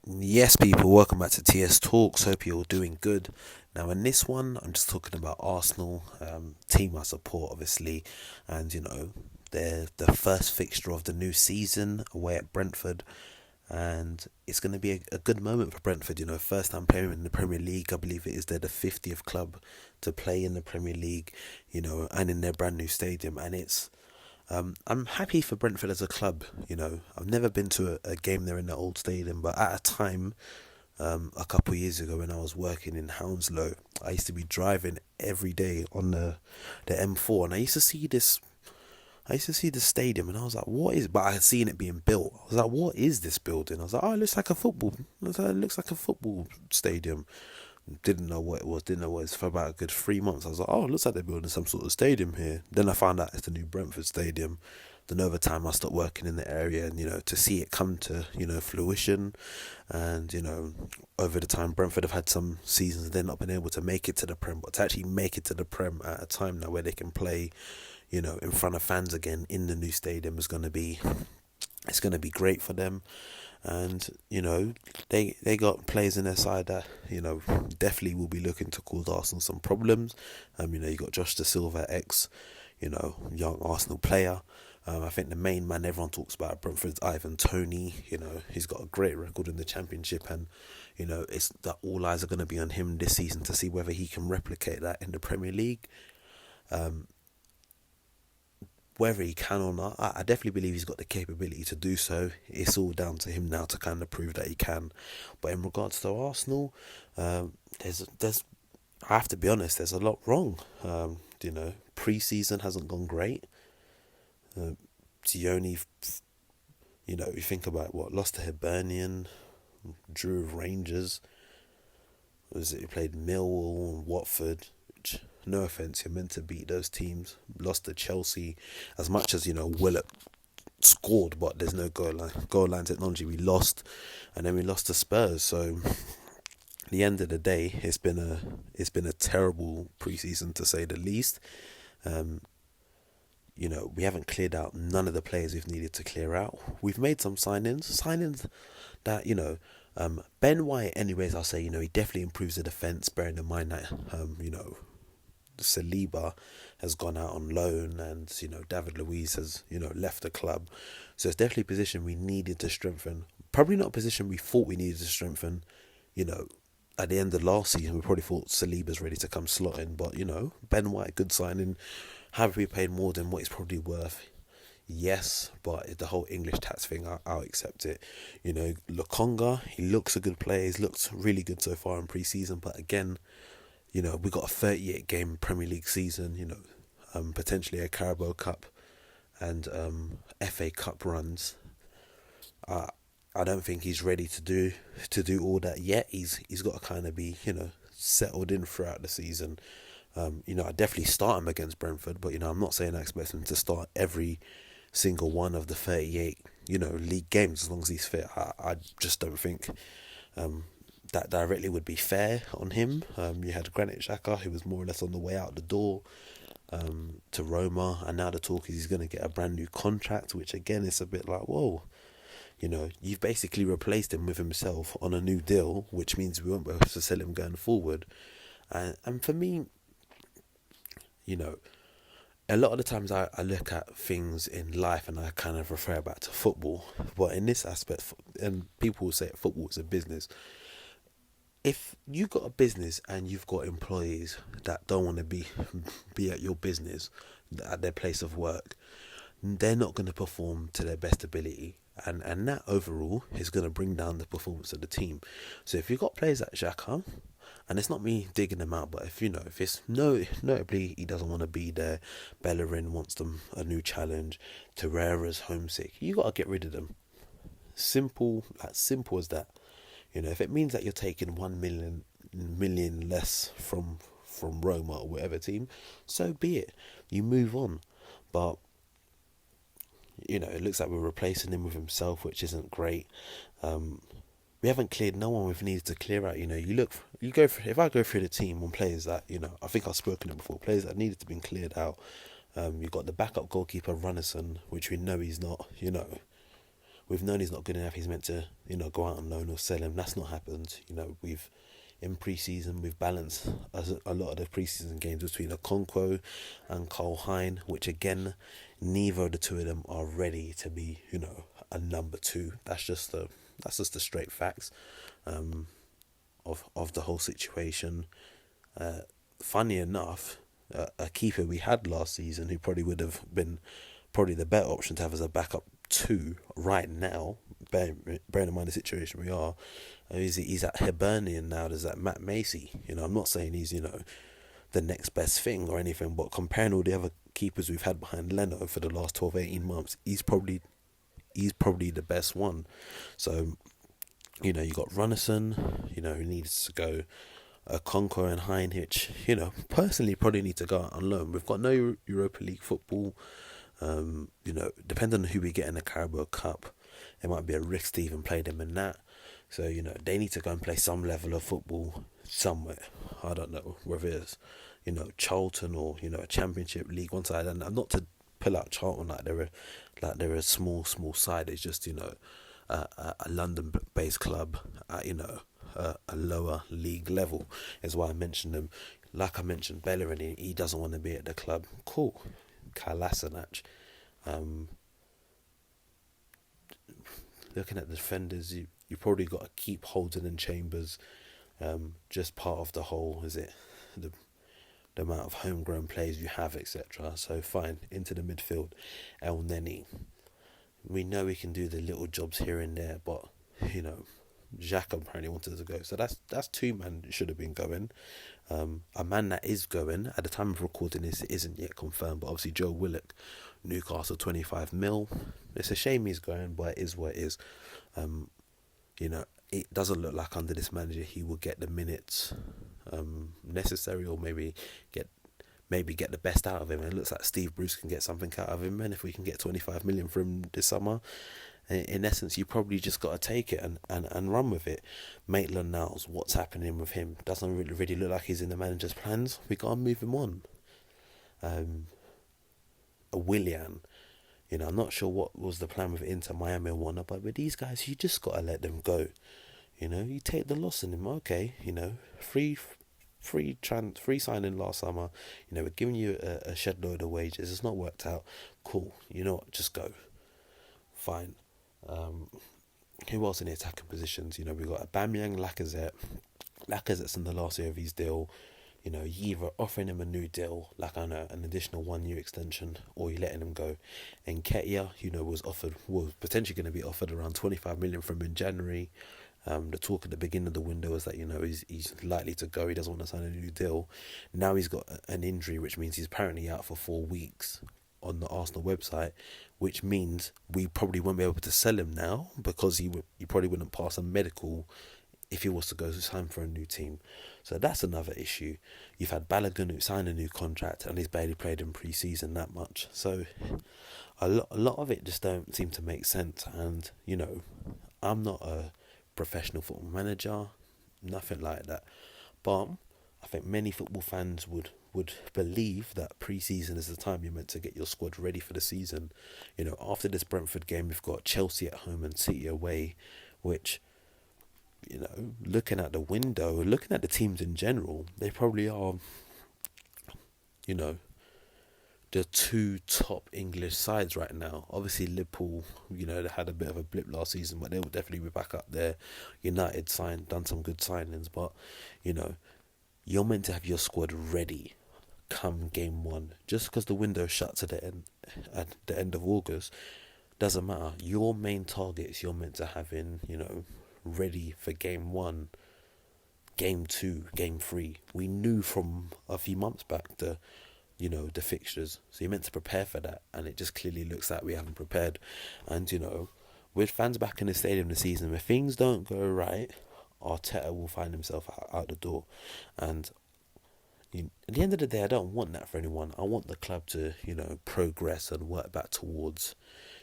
Yes, people, welcome back to TS Talks. Hope you're all doing good. Now, in this one, I'm just talking about Arsenal, team I support, obviously, and they're the first fixture of the new season away at Brentford, and it's going to be a good moment for Brentford. First time playing in the Premier League. I believe it is they're the 50th club to play in the Premier League, and in their brand new stadium, and I'm happy for Brentford as a club. I've never been to a game there in the old stadium, but at a time, a couple of years ago when I was working in Hounslow, I used to be driving every day on the M4, and I used to see the stadium, and I was like, "What is?" But I had seen it being built. I was like, "What is this building?" I was like, "Oh, it looks like a football. It looks like a football stadium." Didn't know what it was. Didn't know what it was for about a good 3 months. I was like, "Oh, it looks like they're building some sort of stadium here." Then I found out it's the new Brentford Stadium. Then over time, I stopped working in the area, and to see it come to fruition, and over the time, Brentford have had some seasons they've not been able to make it to the Prem, but to actually make it to the Prem at a time now where they can play, in front of fans again in the new stadium is going to be great for them. And they got players in their side that definitely will be looking to cause Arsenal some problems. You got Josh Da Silva, ex young Arsenal player. I think the main man everyone talks about at Brentford's Ivan Toney. He's got a great record in the Championship, and it's that all eyes are going to be on him this season to see whether he can replicate that in the Premier League. Whether he can or not, I definitely believe he's got the capability to do so. It's all down to him now to kind of prove that he can. But in regards to Arsenal, there's I have to be honest, there's a lot wrong. Pre-season hasn't gone great. Sione, you think about what lost to Hibernian, drew with Rangers. Was it he played Millwall and Watford? Which, no offense, you're meant to beat those teams. Lost to Chelsea, as much as Willett scored, but there's no goal line technology. We lost, and then we lost to Spurs. So, at the end of the day, it's been a terrible preseason to say the least. We haven't cleared out none of the players we've needed to clear out. We've made some signings that Ben White. Anyways, I'll say he definitely improves the defense. Bearing in mind that Saliba has gone out on loan, and David Luiz has left the club, so it's definitely a position we needed to strengthen. Probably not a position we thought we needed to strengthen. At the end of last season, we probably thought Saliba's ready to come slotting, but Ben White, good signing. Have we paid more than what he's probably worth? Yes, but the whole English tax thing, I'll accept it. Lokonga, he looks a good player. He's looked really good so far in pre-season, but again, we got a 38 game Premier League season. Potentially a Carabao Cup and FA Cup runs. I don't think he's ready to do all that yet. He's got to kind of be settled in throughout the season. I definitely start him against Brentford, but I'm not saying I expect him to start every single one of the 38 league games as long as he's fit. I just don't think that directly would be fair on him. You had Granit Xhaka, who was more or less on the way out the door to Roma, and now the talk is he's going to get a brand new contract, which again is a bit like, whoa. You've basically replaced him with himself on a new deal, which means we won't be able to sell him going forward. And for me, a lot of the times I look at things in life and I kind of refer back to football. But in this aspect, and people will say football is a business. If you got a business and you've got employees that don't want to be at your business, at their place of work, they're not going to perform to their best ability. And that overall is going to bring down the performance of the team. So if you've got players like Xhaka, and it's not me digging them out, but if it's notably he doesn't want to be there, Bellerin wants them a new challenge, Torreira's homesick, you got to get rid of them. Simple as that. If it means that you're taking 1 million less from Roma or whatever team, so be it. You move on. But it looks like we're replacing him with himself, which isn't great. We haven't cleared no one we've needed to clear out. If I go through the team on players that, I think I've spoken it before, players that needed to be cleared out. You've got the backup goalkeeper, Runnison, which we know he's not, we've known he's not good enough. He's meant to, go out on loan or sell him. That's not happened. We've in pre-season we've balanced a lot of the pre-season games between Okonkwo and Cole Hine, which again, neither of the two of them are ready to be, a number two. That's just the straight facts of the whole situation. Funny enough, a keeper we had last season who probably would have been the better option to have as a backup two right now, bearing in mind the situation we are, he's at Hibernian now. There's that Matt Macy. I'm not saying he's the next best thing or anything, but comparing all the other keepers we've had behind Leno for the last 12-18 months, he's probably the best one. So you got Runnison, who needs to go. Conquer and Hine, which personally probably need to go out on loan. We've got no Europa League football. Depending on who we get in the Carabao Cup, it might be a risk to even play them in that. So they need to go and play some level of football somewhere. I don't know whether it's Charlton or a Championship League one side. And not to pull out Charlton like they're a small side. It's just a London-based club at a lower league level is why I mentioned them. Like I mentioned Bellerin, he doesn't want to be at the club. Cool. Kalasinac. Looking at the defenders, you probably got to keep Holden and Chambers. Just part of the whole, is it the amount of homegrown players you have, etc. So fine, into the midfield, El Neni. We know we can do the little jobs here and there, but Xhaka apparently wanted to go, so that's two men that should have been going. A man that is going at the time of recording this isn't yet confirmed, but obviously Joe Willock, Newcastle, 25 mil. It's a shame he's going, but it is what it is. It doesn't look like under this manager he will get the minutes necessary, or maybe get the best out of him. And it looks like Steve Bruce can get something out of him, and if we can get 25 million for him this summer, in essence, you probably just got to take it and run with it. Maitland-Niles, what's happening with him? Doesn't really look like he's in the manager's plans. We got to move him on. A Willian, I'm not sure what was the plan with Inter Miami and whatnot, but with these guys, you just got to let them go. You take the loss in him, okay. Free signing last summer. We're giving you a shed load of wages. It's not worked out. Cool. You know what? Just go. Fine. Who else in the attacking positions? We've got Aubameyang, Lacazette. Lacazette's in the last year of his deal. You either offering him a new deal, like an additional 1 year extension, or you're letting him go. And Nketiah, was potentially going to be offered around 25 million from in January. The talk at the beginning of the window was that he's likely to go. He doesn't want to sign a new deal. Now he's got an injury, which means he's apparently out for 4 weeks on the Arsenal website, which means we probably won't be able to sell him now, because he probably wouldn't pass a medical if he was to go to sign for a new team. So that's another issue. You've had Balogun, who signed a new contract and he's barely played in pre-season that much. So a lot of it just don't seem to make sense. And I'm not a professional football manager, nothing like that, but I think many football fans would believe that pre-season is the time you're meant to get your squad ready for the season. After this Brentford game, we've got Chelsea at home and City away, which, looking at the window, looking at the teams in general, they probably are, the two top English sides right now. Obviously Liverpool, they had a bit of a blip last season, but they will definitely be back up there. United done some good signings, but, you're meant to have your squad ready come game one. Just because the window shuts at the end of August doesn't matter. Your main targets you're meant to have in, ready for game one, game two, game three. We knew from a few months back the fixtures, so you're meant to prepare for that, and it just clearly looks like we haven't prepared. And with fans back in the stadium this season, if things don't go right, Arteta will find himself out the door. And at the end of the day, I don't want that for anyone. I want the club to, progress and work back towards,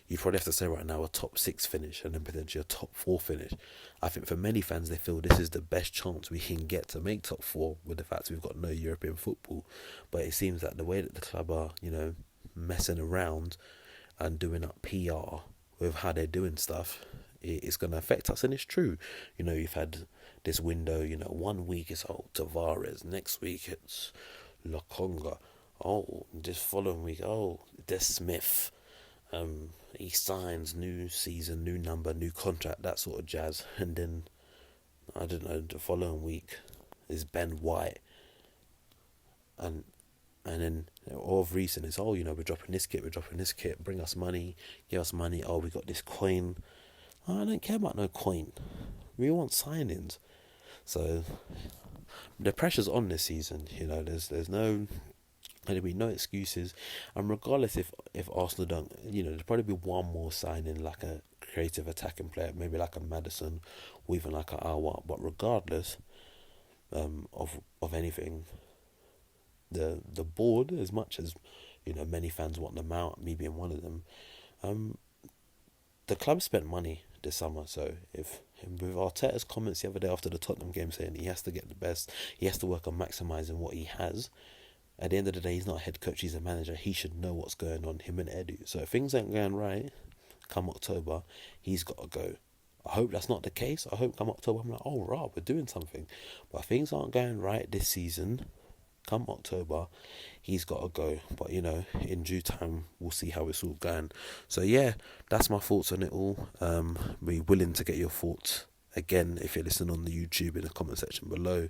you probably have to say right now, a top 6 finish and then potentially a top 4 finish. I think for many fans, they feel this is the best chance we can get to make top 4, with the fact we've got no European football. But it seems that the way that the club are, messing around and doing up PR with how they're doing stuff, it's going to affect us. And it's true. You've had this window, 1 week it's Tavares, next week it's Lokonga. Oh, this following week, Des Smith. He signs new season, new number, new contract, that sort of jazz. And then, I don't know, the following week is Ben White. And then all of recent is, we're dropping this kit, bring us money, give us money, we got this coin. I don't care about no coin. We want signings. So the pressure's on this season. There's no there'll be no excuses. And regardless if Arsenal don't, there'll probably be one more signing, like a creative attacking player, maybe like a Maddison or even like a Awa. But regardless of anything, the board, as much as many fans want them out, me being one of them, the club spent money this summer. So if with Arteta's comments the other day after the Tottenham game saying he has to get the best, he has to work on maximising what he has. At the end of the day, he's not a head coach, he's a manager. He should know what's going on, him and Edu. So if things ain't going right, come October, he's got to go. I hope that's not the case. I hope come October, I'm like, right, we're doing something. But if things aren't going right this season, come October, he's got to go. But, in due time, we'll see how it's all going. So, yeah, that's my thoughts on it all. Be willing to get your thoughts. Again, if you're listening on the YouTube, in the comment section below.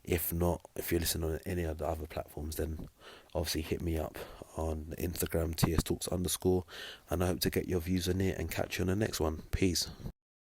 If not, if you're listening on any of the other platforms, then obviously hit me up on Instagram, TSTALKS_. And I hope to get your views on it and catch you on the next one. Peace.